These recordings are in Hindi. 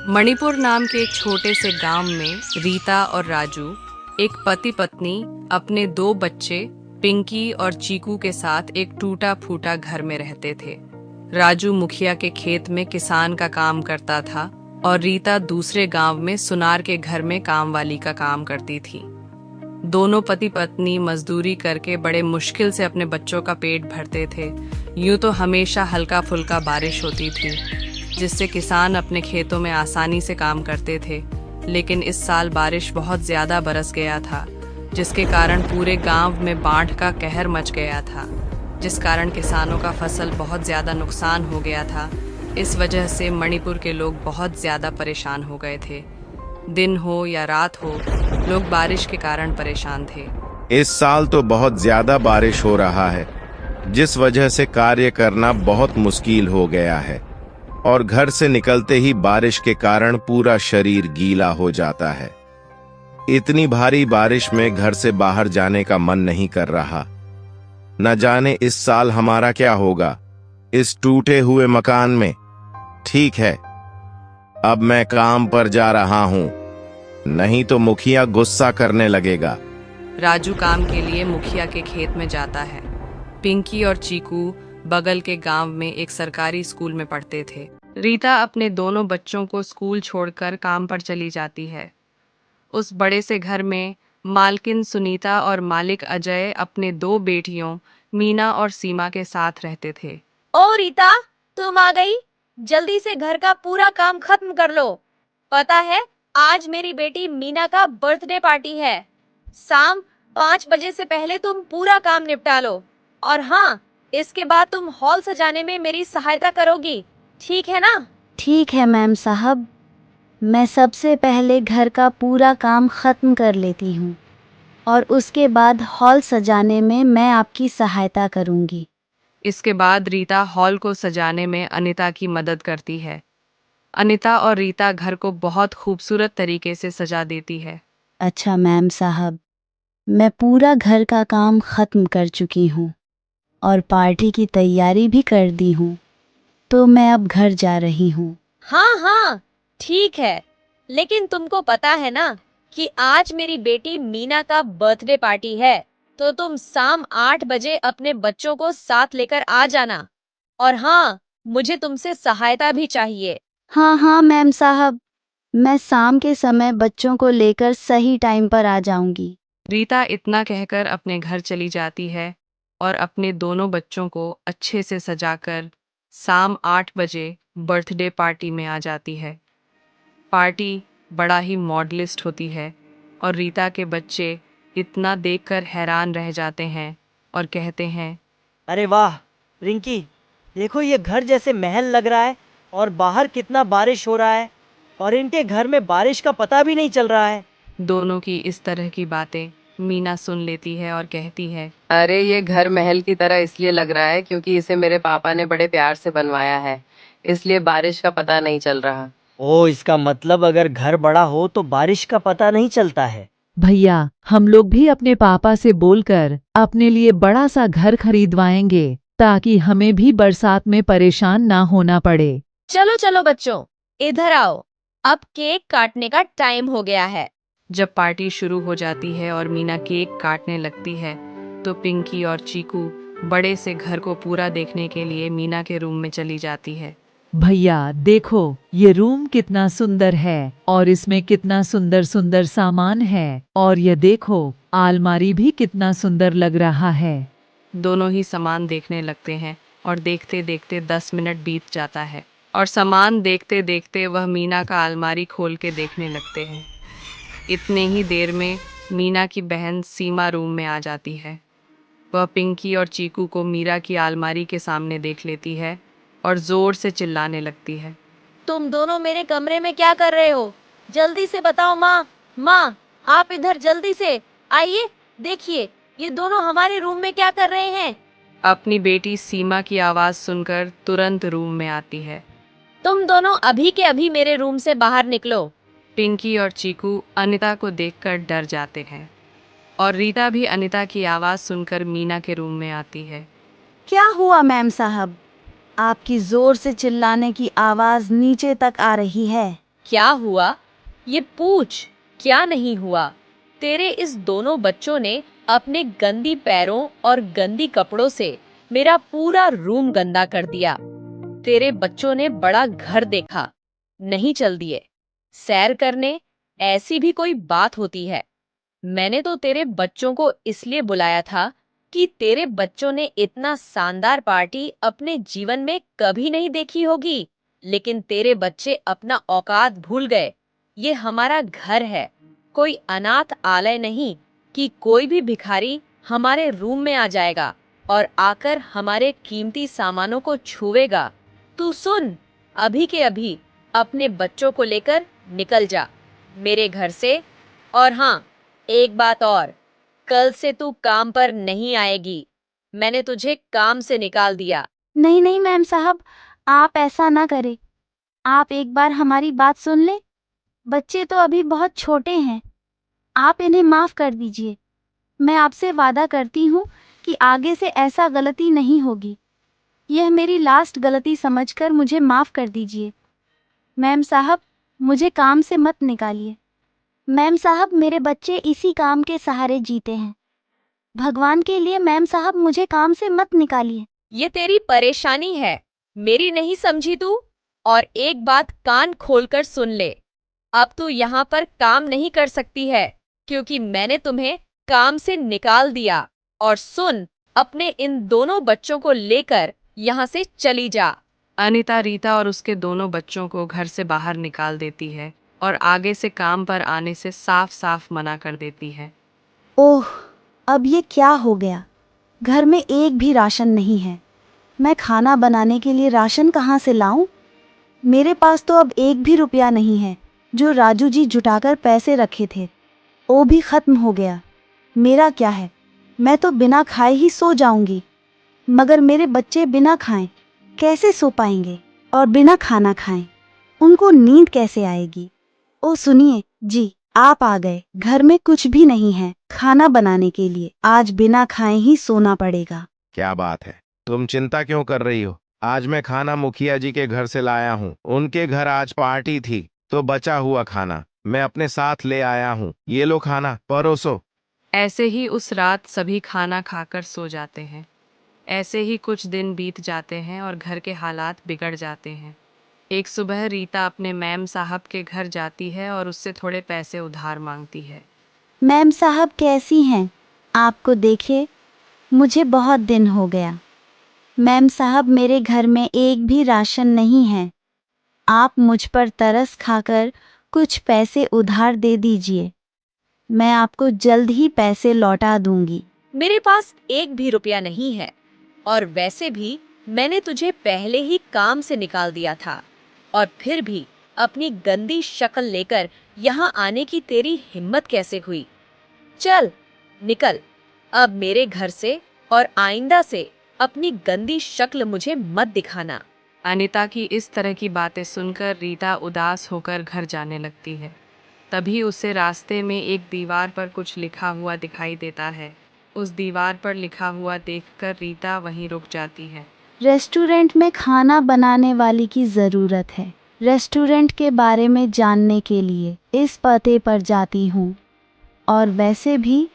मणिपुर नाम के एक छोटे से गांव में रीता और राजू, एक पति पत्नी, अपने दो बच्चे पिंकी और चीकू के साथ एक टूटा फूटा घर में रहते थे। राजू मुखिया के खेत में किसान का काम करता था और रीता दूसरे गांव में सुनार के घर में कामवाली का काम करती थी। दोनों पति पत्नी मजदूरी करके बड़े मुश्किल से अपने बच्चों का पेट भरते थे। यूं तो हमेशा हल्का फुल्का बारिश होती थी, जिससे किसान अपने खेतों में आसानी से काम करते थे, लेकिन इस साल बारिश बहुत ज्यादा बरस गया था, जिसके कारण पूरे गांव में बाढ़ का कहर मच गया था, जिस कारण किसानों का फसल बहुत ज्यादा नुकसान हो गया था। इस वजह से मणिपुर के लोग बहुत ज्यादा परेशान हो गए थे। दिन हो या रात हो, लोग बारिश के कारण परेशान थे। इस साल तो बहुत ज्यादा बारिश हो रहा है, जिस वजह से कार्य करना बहुत मुश्किल हो गया है और घर से निकलते ही बारिश के कारण पूरा शरीर गीला हो जाता है। इतनी भारी बारिश में घर से बाहर जाने का मन नहीं कर रहा। न जाने इस साल हमारा क्या होगा इस टूटे हुए मकान में। ठीक है, अब मैं काम पर जा रहा हूँ, नहीं तो मुखिया गुस्सा करने लगेगा। राजू काम के लिए मुखिया के खेत में जाता है। पिंकी और चीकू बगल के गांव में एक सरकारी स्कूल में पढ़ते थे। रीता अपने दोनों बच्चों को स्कूल छोड़कर काम पर चली जाती है। उस बड़े से घर में मालकिन सुनीता और मालिक अजय अपने दो बेटियों मीना और सीमा के साथ रहते थे। ओ रीता, तुम आ गई। जल्दी से घर का पूरा काम खत्म कर लो। पता है, आज मेरी बेटी मीना का बर्थडे पार्टी है। शाम 5 बजे से पहले तुम पूरा काम निपटा लो। और हाँ, इसके बाद तुम हॉल सजाने में मेरी सहायता करोगी, ठीक है ना? ठीक है मैम साहब, मैं सबसे पहले घर का पूरा काम खत्म कर लेती हूँ और उसके बाद हॉल सजाने में मैं आपकी सहायता करूँगी। इसके बाद रीता हॉल को सजाने में अनिता की मदद करती है। अनिता और रीता घर को बहुत खूबसूरत तरीके से सजा देती है। अच्छा मैम साहब, मैं पूरा घर का काम खत्म कर चुकी हूँ और पार्टी की तैयारी भी कर दी हूँ, तो मैं अब घर जा रही हूँ। हाँ हाँ, ठीक है, लेकिन तुमको पता है ना कि आज मेरी बेटी मीना का बर्थडे पार्टी है, तो तुम शाम 8 बजे अपने बच्चों को साथ लेकर आ जाना। और हाँ, मुझे तुमसे सहायता भी चाहिए। हाँ हाँ मैम साहब, मैं शाम के समय बच्चों को लेकर सही टाइम पर आ जाऊंगी। रीता इतना कहकर अपने घर चली जाती है और अपने दोनों बच्चों को अच्छे से सजाकर शाम 8 बजे बर्थडे पार्टी में आ जाती है। पार्टी बड़ा ही मॉडलिस्ट होती है और रीता के बच्चे इतना देखकर हैरान रह जाते हैं और कहते हैं, अरे वाह रिंकी, देखो ये घर जैसे महल लग रहा है और बाहर कितना बारिश हो रहा है और इनके घर में बारिश का पता भी नहीं चल रहा है। दोनों की इस तरह की बातें मीना सुन लेती है और कहती है, अरे ये घर महल की तरह इसलिए लग रहा है क्योंकि इसे मेरे पापा ने बड़े प्यार से बनवाया है, इसलिए बारिश का पता नहीं चल रहा। ओ, इसका मतलब अगर घर बड़ा हो तो बारिश का पता नहीं चलता है। भैया, हम लोग भी अपने पापा से बोलकर अपने लिए बड़ा सा घर खरीदवाएंगे ताकि हमें भी बरसात में परेशान ना होना पड़े। चलो चलो बच्चों, इधर आओ, अब केक काटने का टाइम हो गया है। जब पार्टी शुरू हो जाती है और मीना केक काटने लगती है, तो पिंकी और चीकू बड़े से घर को पूरा देखने के लिए मीना के रूम में चली जाती है। भैया देखो, ये रूम कितना सुंदर है और इसमें कितना सुंदर सुंदर सामान है, और ये देखो अलमारी भी कितना सुंदर लग रहा है। दोनों ही सामान देखने लगते हैं और देखते देखते 10 मिनट बीत जाता है और सामान देखते देखते वह मीना का अलमारी खोल के देखने लगते हैं। इतने ही देर में मीना की बहन सीमा रूम में आ जाती है। वह पिंकी और चीकू को मीरा की अलमारी के सामने देख लेती है और जोर से चिल्लाने लगती है, तुम दोनों मेरे कमरे में क्या कर रहे हो? जल्दी से बताओ। माँ, माँ, आप इधर जल्दी से आइए। देखिए, ये दोनों हमारे रूम में क्या कर रहे हैं? अपनी बेटी सीमा की आवाज़ सुनकर तुरंत रूम में आती है। तुम दोनों अभी के अभी मेरे रूम से बाहर निकलो। पिंकी और चीकू अनिता को देखकर डर जाते हैं और रीता भी अनिता की आवाज़ सुनकर मीना के रूम में आती है। क्या हुआ मैम साहब? आपकी जोर से चिल्लाने की आवाज़ नीचे तक आ रही है। क्या हुआ? ये पूछ, क्या नहीं हुआ? तेरे इस दोनों बच्चों ने अपने गंदी पैरों और गंदी कपड़ों से मेरा पूरा रूम गंदा कर दिया। तेरे बच्चों ने बड़ा घर देखा, नहीं चल दिए। सैर करने, ऐसी भी कोई बात होती है? मैंने तो तेरे बच्चों को इसलिए बुलाया था कि तेरे बच्चों ने इतना शानदार पार्टी अपने जीवन में कभी नहीं देखी होगी, लेकिन तेरे बच्चे अपना औकात भूल गए। ये हमारा घर है, कोई अनाथ आलय नहीं कि कोई भी भिखारी हमारे रूम में आ जाएगा और आकर हमारे कीमती सामानों को छुएगा। तू सुन, अभी के अभी अपने बच्चों को लेकर निकल जा मेरे घर से। और हाँ, एक बात और, कल से तू काम पर नहीं आएगी। मैंने तुझे काम से निकाल दिया। नहीं नहीं मैम साहब, आप ऐसा ना करें। आप एक बार हमारी बात सुन ले। बच्चे तो अभी बहुत छोटे हैं, आप इन्हें माफ कर दीजिए। मैं आपसे वादा करती हूँ कि आगे से ऐसा गलती नहीं होगी। यह मेरी लास्ट गलती समझकर मुझे माफ कर दीजिए। मैम साहब, मुझे काम से मत निकालिए। मैम साहब, मेरे बच्चे इसी काम के सहारे जीते हैं। भगवान के लिए मैम साहब, मुझे काम से मत निकालिए। ये तेरी परेशानी है, मेरी नहीं समझी तू? और एक बात कान खोलकर सुन ले, अब तू यहाँ पर काम नहीं कर सकती है, क्योंकि मैंने तुम्हें काम से निकाल दिया। और सुन, अपने इन दोनों बच्चों को लेकर यहाँ से चली जा। अनीता रीता और उसके दोनों बच्चों को घर से बाहर निकाल देती है और आगे से काम पर आने से साफ साफ मना कर देती है। ओह, अब ये क्या हो गया? घर में एक भी राशन नहीं है। मैं खाना बनाने के लिए राशन कहाँ से लाऊं? मेरे पास तो अब एक भी रुपया नहीं है। जो राजू जी जुटाकर पैसे रखे थे, वो भी खत्म हो गया। मेरा क्या है? मैं तो बिना खाए ही सो जाऊंगी। मगर मेरे बच्चे बिना खाएं कैसे सो पाएंगे? और बिना खाना खाएं उनको नींद कैसे आएगी? ओ सुनिए जी, आप आ गए। घर में कुछ भी नहीं है खाना बनाने के लिए। आज बिना खाए ही सोना पड़ेगा। क्या बात है, तुम चिंता क्यों कर रही हो? आज मैं खाना मुखिया जी के घर से लाया हूँ। उनके घर आज पार्टी थी, तो बचा हुआ खाना मैं अपने साथ ले आया हूँ। ये लो खाना, परोसो। ऐसे ही उस रात सभी खाना खाकर सो जाते हैं। ऐसे ही कुछ दिन बीत जाते हैं और घर के हालात बिगड़ जाते हैं। एक सुबह रीता अपने मैम साहब के घर जाती है और उससे थोड़े पैसे उधार मांगती है। मैम साहब कैसी हैं? आपको देखे मुझे बहुत दिन हो गया। मैम साहब, मेरे घर में एक भी राशन नहीं है। आप मुझ पर तरस खाकर कुछ पैसे उधार दे दीजिए। मैं आपको जल्द ही पैसे लौटा दूंगी। मेरे पास एक भी रुपया नहीं है, और वैसे भी मैंने तुझे पहले ही काम से निकाल दिया था, और फिर भी अपनी गंदी शक्ल लेकर यहाँ आने की तेरी हिम्मत कैसे हुई? चल निकल अब मेरे घर से, और आइंदा से अपनी गंदी शक्ल मुझे मत दिखाना। अनीता की इस तरह की बातें सुनकर रीता उदास होकर घर जाने लगती है। तभी उसे रास्ते में एक दीवार पर कुछ लिखा हुआ दिखाई देता है। उस दीवार पर लिखा हुआ देखकर रीता वहीं रुक जाती है। रेस्टोरेंट में खाना बनाने वाली की ज़रूरत है। रेस्टोरेंट के बारे में जानने के लिए इस पते पर जाती हूँ। और वैसे भी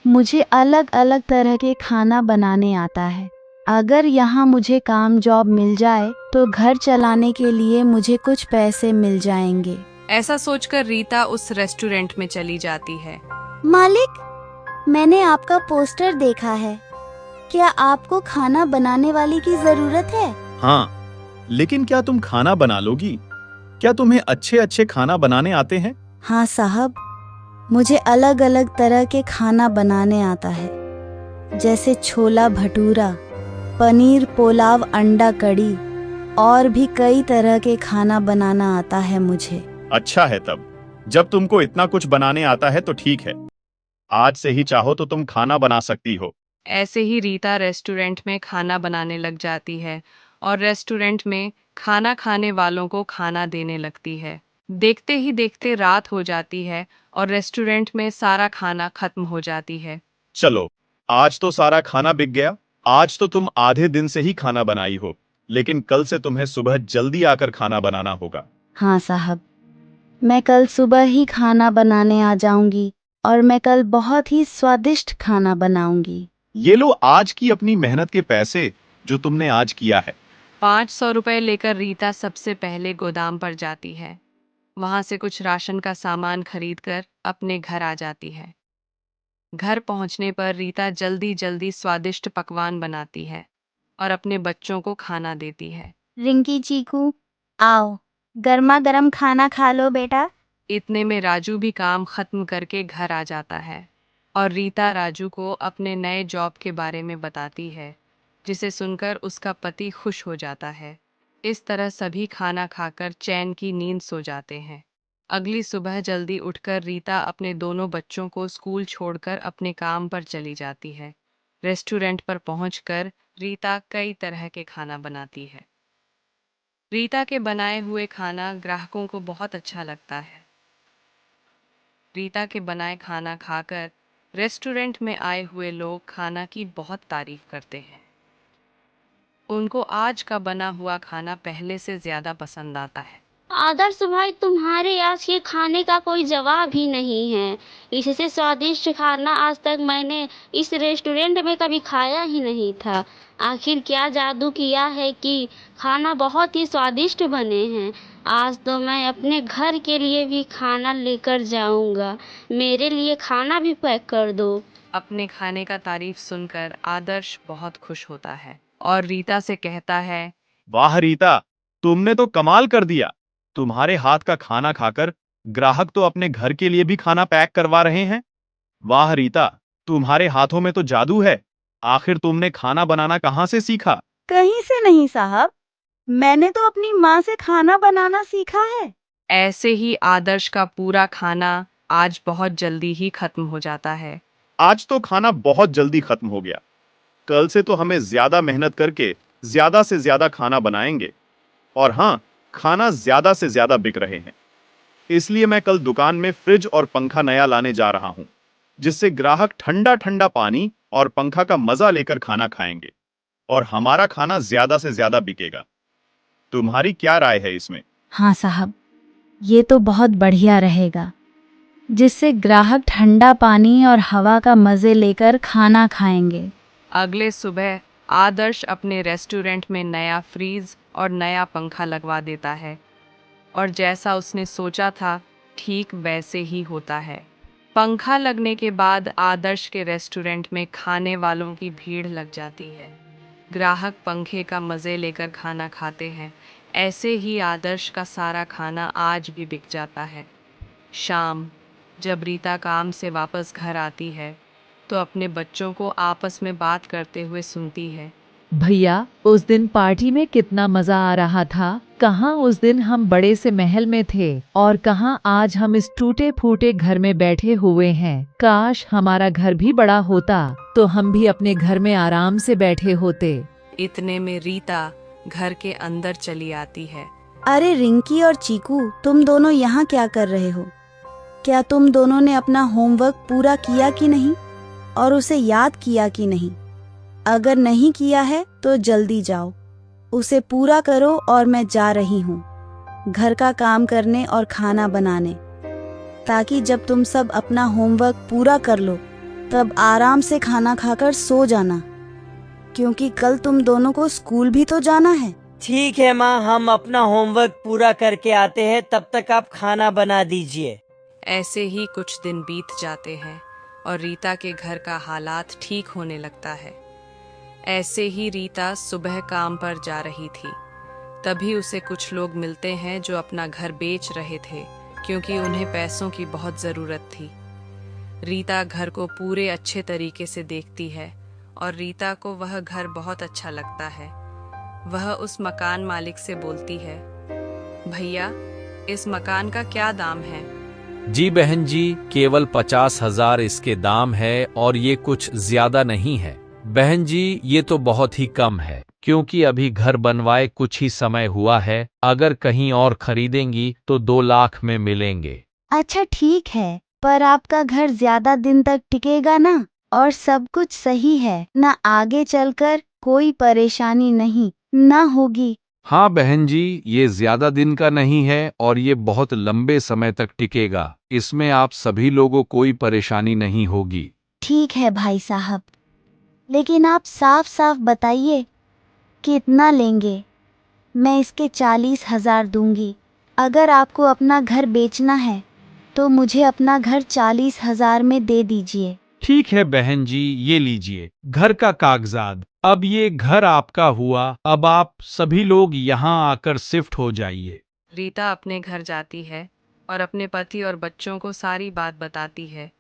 मुझे अलग अलग तरह के खाना बनाने आता है। अगर यहाँ मुझे काम जॉब मिल जाए तो घर चलाने के लिए मुझे कुछ पैसे मिल जाएंगे। ऐसा सोचकर रीता उस रेस्टोरेंट में चली जाती है। मालिक, मैंने आपका पोस्टर देखा है। क्या आपको खाना बनाने वाली की जरूरत है? हाँ, लेकिन क्या तुम खाना बना लोगी? क्या तुम्हें अच्छे अच्छे खाना बनाने आते हैं? हाँ साहब, मुझे अलग अलग तरह के खाना बनाने आता है, जैसे छोला भटूरा, पनीर पुलाव, अंडा कड़ी, और भी कई तरह के खाना बनाना आता है मुझे। अच्छा है तब, जब तुमको इतना कुछ बनाने आता है तो ठीक है। आज से ही चाहो तो तुम खाना बना सकती हो। ऐसे ही रीता रेस्टोरेंट में खाना बनाने लग जाती है और रेस्टोरेंट में खाना खाने वालों को खाना देने लगती है। देखते ही देखते रात हो जाती है और रेस्टोरेंट में सारा खाना खत्म हो जाती है। चलो, आज तो सारा खाना बिक गया। आज तो तुम आधे दिन से ही खाना बनाई हो, लेकिन कल से तुम्हें सुबह जल्दी आकर खाना बनाना होगा। हाँ साहब, मैं कल सुबह ही खाना बनाने आ जाऊंगी और मैं कल बहुत ही स्वादिष्ट खाना बनाऊंगी। ये लो आज की अपनी मेहनत के पैसे जो तुमने आज किया है। 500 रुपए लेकर रीता सबसे पहले गोदाम पर जाती है। वहां से कुछ राशन का सामान खरीदकर अपने घर आ जाती है। घर पहुंचने पर रीता जल्दी जल्दी स्वादिष्ट पकवान बनाती है और अपने बच्चों को खाना देती है। रिंकी चीकू, आओ, गर्मा गर्म खाना खा लो बेटा। इतने में राजू भी काम खत्म करके घर आ जाता है और रीता राजू को अपने नए जॉब के बारे में बताती है, जिसे सुनकर उसका पति खुश हो जाता है। इस तरह सभी खाना खाकर चैन की नींद सो जाते हैं। अगली सुबह जल्दी उठकर रीता अपने दोनों बच्चों को स्कूल छोड़कर अपने काम पर चली जाती है। रेस्टोरेंट पर पहुंचकर रीता कई तरह के खाना बनाती है। रीता के बनाए हुए खाना ग्राहकों को बहुत अच्छा लगता है। रीता के बनाए खाना खाकर रेस्टोरेंट में आए हुए लोग खाना की बहुत तारीफ करते हैं। उनको आज का बना हुआ खाना पहले से ज्यादा पसंद आता है। आदर्श भाई, तुम्हारे आज के खाने का कोई जवाब ही नहीं है। इससे स्वादिष्ट खाना आज तक मैंने इस रेस्टोरेंट में कभी खाया ही नहीं था। आखिर क्या जादू किया है कि खाना बहुत ही स्वादिष्ट बने हैं। आज तो मैं अपने घर के लिए भी खाना लेकर जाऊंगा। मेरे लिए खाना भी पैक कर दो। अपने खाने का तारीफ सुनकर आदर्श बहुत खुश होता है और रीता से कहता है, वाह रीता, तुमने तो कमाल कर दिया। तुम्हारे हाथ का खाना खाकर ग्राहक तो अपने घर के लिए भी खाना पैक करवा रहे हैं। वाह रीता, तुम्हारे हाथों में तो जादू है। आखिर तुमने खाना बनाना कहाँ से सीखा? कहीं से नहीं साहब, मैंने तो अपनी माँ से खाना बनाना सीखा है। ऐसे ही आदर्श का पूरा खाना आज बहुत जल्दी ही खत्म हो जाता है। आज तो खाना बहुत जल्दी खत्म हो गया। कल से तो हमें ज्यादा मेहनत करके ज्यादा से ज्यादा खाना बनाएंगे। और हाँ, खाना ज्यादा से ज्यादा बिक रहे हैं। इसलिए मैं कल दुकान में फ्रिज और पंखा नया लाने जा रहा हूं, जिससे ग्राहक ठंडा ठंडा पानी और पंखा का मजा लेकर खाना खाएंगे और हमारा खाना ज्यादा से ज्यादा बिकेगा। तुम्हारी क्या राय है इसमें? हाँ साहब, ये तो बहुत बढ़िया रहेगा, जिससे ग्राहक ठंडा पानी और हवा का मजे लेकर खाना खाएंगे। अगले सुबह आदर्श अपने रेस्टोरेंट में नया फ्रीज और नया पंखा लगवा देता है और जैसा उसने सोचा था ठीक वैसे ही होता है। पंखा लगने के बाद आदर्श के रेस्टोरेंट में खाने वालों की भीड़ लग जाती है। ग्राहक पंखे का मज़े लेकर खाना खाते हैं। ऐसे ही आदर्श का सारा खाना आज भी बिक जाता है। शाम जब रीता काम से वापस घर आती है तो अपने बच्चों को आपस में बात करते हुए सुनती है। भैया, उस दिन पार्टी में कितना मजा आ रहा था। कहाँ उस दिन हम बड़े से महल में थे और कहाँ आज हम इस टूटे फूटे घर में बैठे हुए हैं। काश हमारा घर भी बड़ा होता तो हम भी अपने घर में आराम से बैठे होते। इतने में रीता घर के अंदर चली आती है। अरे रिंकी और चीकू, तुम दोनों यहाँ क्या कर रहे हो? क्या तुम दोनों ने अपना होमवर्क पूरा किया कि नहीं और उसे याद किया कि नहीं? अगर नहीं किया है तो जल्दी जाओ, उसे पूरा करो और मैं जा रही हूँ घर का काम करने और खाना बनाने, ताकि जब तुम सब अपना होमवर्क पूरा कर लो तब आराम से खाना खाकर सो जाना, क्योंकि कल तुम दोनों को स्कूल भी तो जाना है। ठीक है माँ, हम अपना होमवर्क पूरा करके आते हैं, तब तक आप खाना बना दीजिए। ऐसे ही कुछ दिन बीत जाते हैं और रीता के घर का हालात ठीक होने लगता है। ऐसे ही रीता सुबह काम पर जा रही थी, तभी उसे कुछ लोग मिलते हैं जो अपना घर बेच रहे थे, क्योंकि उन्हें पैसों की बहुत ज़रूरत थी। रीता घर को पूरे अच्छे तरीके से देखती है और रीता को वह घर बहुत अच्छा लगता है। वह उस मकान मालिक से बोलती है, भैया, इस मकान का क्या दाम है? जी बहन जी, केवल 50,000 इसके दाम है और ये कुछ ज्यादा नहीं है। बहन जी, ये तो बहुत ही कम है, क्योंकि अभी घर बनवाए कुछ ही समय हुआ है। अगर कहीं और खरीदेंगी तो 2 लाख में मिलेंगे। अच्छा ठीक है, पर आपका घर ज्यादा दिन तक टिकेगा ना, और सब कुछ सही है ना, आगे चलकर कोई परेशानी नहीं ना होगी। हाँ बहन जी, ये ज्यादा दिन का नहीं है और ये बहुत लंबे समय तक टिकेगा। इसमें आप सभी लोगों कोई परेशानी नहीं होगी। ठीक है भाई साहब, लेकिन आप साफ साफ बताइए कितना लेंगे। मैं इसके 40,000 दूंगी। अगर आपको अपना घर बेचना है तो मुझे अपना घर 40,000 में दे दीजिए। ठीक है बहन जी, ये लीजिए घर का कागजात। अब ये घर आपका हुआ। अब आप सभी लोग यहाँ आकर शिफ्ट हो जाइए। रीता अपने घर जाती है और अपने पति और बच्चों को सारी बात बताती है,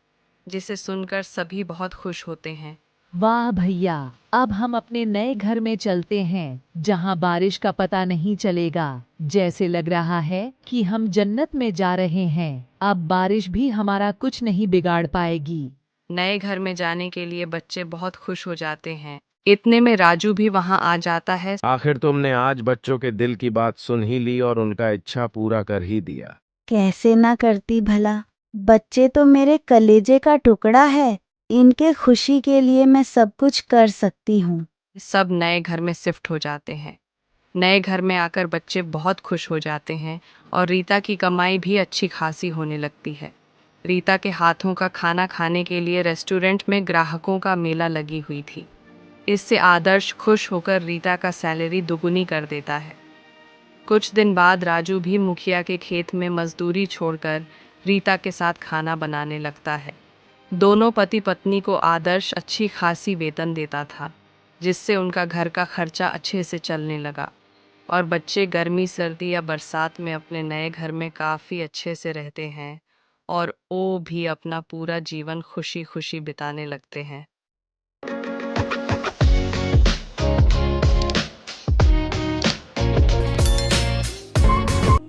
जिसे सुनकर सभी बहुत खुश होते हैं। वाह भैया, अब हम अपने नए घर में चलते हैं जहाँ बारिश का पता नहीं चलेगा। जैसे लग रहा है कि हम जन्नत में जा रहे हैं। अब बारिश भी हमारा कुछ नहीं बिगाड़ पाएगी। नए घर में जाने के लिए बच्चे बहुत खुश हो जाते हैं। इतने में राजू भी वहां आ जाता है। आखिर तुमने आज बच्चों के दिल की बात सुन ही ली और उनका इच्छा पूरा कर ही दिया। कैसे ना करती भला, बच्चे तो मेरे कलेजे का टुकड़ा है। इनके खुशी के लिए मैं सब कुछ कर सकती हूँ। सब नए घर में शिफ्ट हो जाते हैं। नए घर में आकर बच्चे बहुत खुश हो जाते हैं और रीता की कमाई भी अच्छी खासी होने लगती है। रीता के हाथों का खाना खाने के लिए रेस्टोरेंट में ग्राहकों का मेला लगी हुई थी। इससे आदर्श खुश होकर रीता का सैलरी दुगुनी कर देता है। कुछ दिन बाद राजू भी मुखिया के खेत में मजदूरी छोड़कर रीता के साथ खाना बनाने लगता है। दोनों पति पत्नी को आदर्श अच्छी खासी वेतन देता था, जिससे उनका घर का खर्चा अच्छे से चलने लगा और बच्चे गर्मी सर्दी या बरसात में अपने नए घर में काफ़ी अच्छे से रहते हैं और वो भी अपना पूरा जीवन खुशी खुशी बिताने लगते हैं।